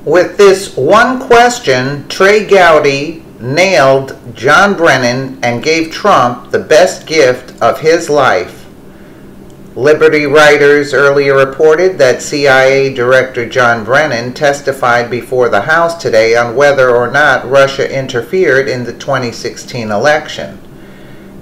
With this one question, Trey Gowdy nailed John Brennan and gave Trump the best gift of his life. Liberty writers earlier reported that CIA Director John Brennan testified before the House today on whether or not Russia interfered in the 2016 election.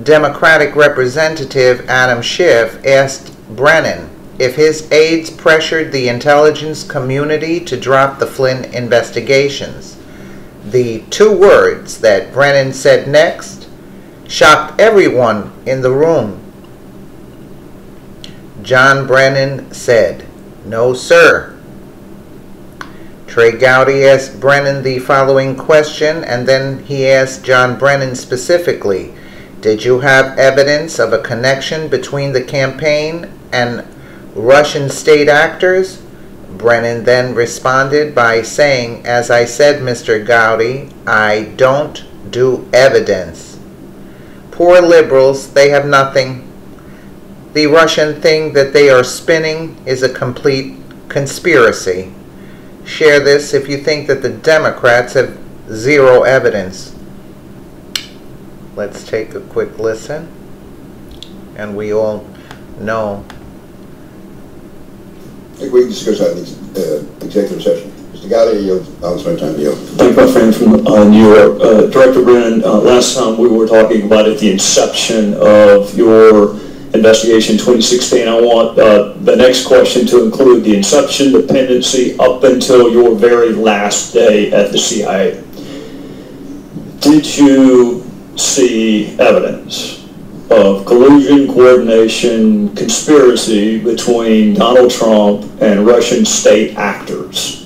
Democratic Representative Adam Schiff asked Brennan if his aides pressured the intelligence community to drop the Flynn investigations. The two words that Brennan said next shocked everyone in the room. John Brennan said, "No, sir." Trey Gowdy asked Brennan the following question, and then he asked John Brennan specifically, "Did you have evidence of a connection between the campaign and Russian state actors?" Brennan then responded by saying, "As I said, Mr. Gowdy, I don't do evidence." Poor liberals, they have nothing. The Russian thing that they are spinning is a complete conspiracy. Share this if you think that the Democrats have zero evidence. Let's take a quick listen, and we all know. I think we can discuss that in the executive session. Mr. Gowdy, I'll spend time with you. Thank you, my friend from New York. Director Brennan, last time we were talking about at the inception of your investigation in 2016. I want the next question to include the inception, dependency, up until your very last day at the CIA. Did you see evidence of collusion, coordination, conspiracy between Donald Trump and Russian state actors?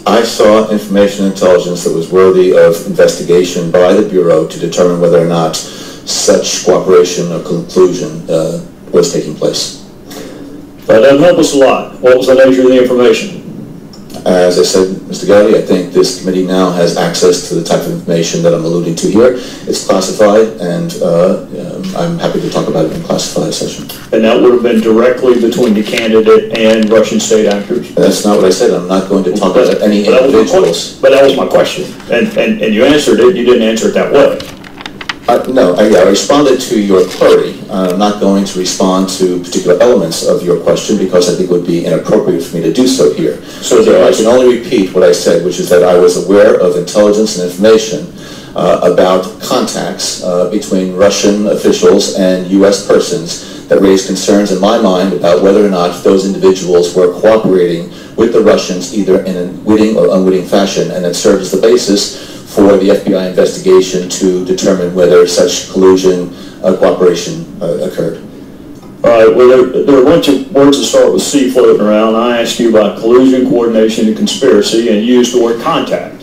I saw information and intelligence that was worthy of investigation by the Bureau to determine whether or not such cooperation or conclusion was taking place. That doesn't help us a lot. What was the nature of the information? As I said, Mr. Gowdy, I think this committee now has access to the type of information that I'm alluding to here. It's classified, and I'm happy to talk about it in a classified session. And that would have been directly between the candidate and Russian state actors? That's not what I said. I'm not going to talk about any individuals. But that was my question. And you answered it. You didn't answer it that way. No, I responded to your query. I'm not going to respond to particular elements of your question because I think it would be inappropriate for me to do so here. So I can only repeat what I said, which is that I was aware of intelligence and information about contacts between Russian officials and U.S. persons that raised concerns in my mind about whether or not those individuals were cooperating with the Russians either in a witting or unwitting fashion, and it served as the basis for the FBI investigation to determine whether such collusion cooperation occurred. All right, well, there are a bunch of words that start with C floating around. I asked you about collusion, coordination, and conspiracy, and you used the word contact.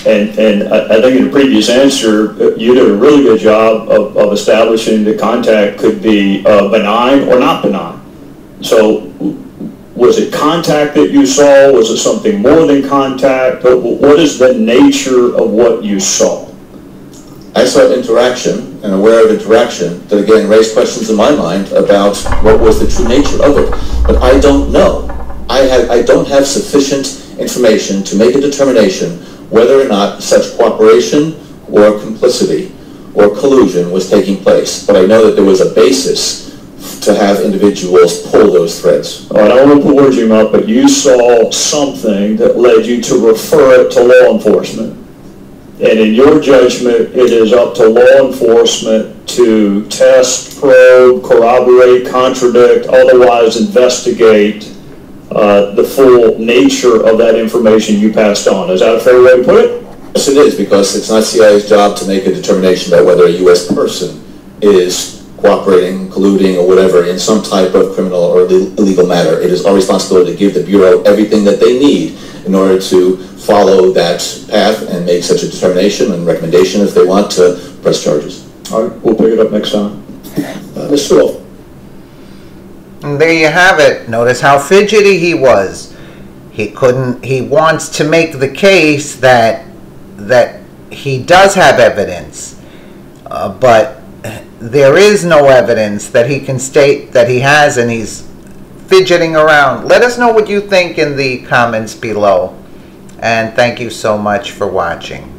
And I think in the previous answer, you did a really good job of establishing that contact could be benign or not benign. So was it contact that you saw? Was it something more than contact? What is the nature of what you saw? I saw interaction and aware of interaction that again raised questions in my mind about what was the true nature of it. But I don't know. I don't have sufficient information to make a determination whether or not such cooperation or complicity or collusion was taking place. But I know that there was a basis to have individuals pull those threads. All right, I don't want to put words in your mouth, but you saw something that led you to refer it to law enforcement. And in your judgment, it is up to law enforcement to test, probe, corroborate, contradict, otherwise investigate the full nature of that information you passed on. Is that a fair way to put it? Yes, it is, because it's not CIA's job to make a determination about whether a U.S. person is cooperating, colluding, or whatever in some type of criminal or illegal matter. It is our responsibility to give the Bureau everything that they need in order to follow that path and make such a determination and recommendation if they want to press charges. All right, we'll pick it up next time. Ms. Sewell. And there you have it. Notice how fidgety he was. He wants to make the case that he does have evidence, but there is no evidence that he can state that he has, and he's fidgeting around. Let us know what you think in the comments below. And thank you so much for watching.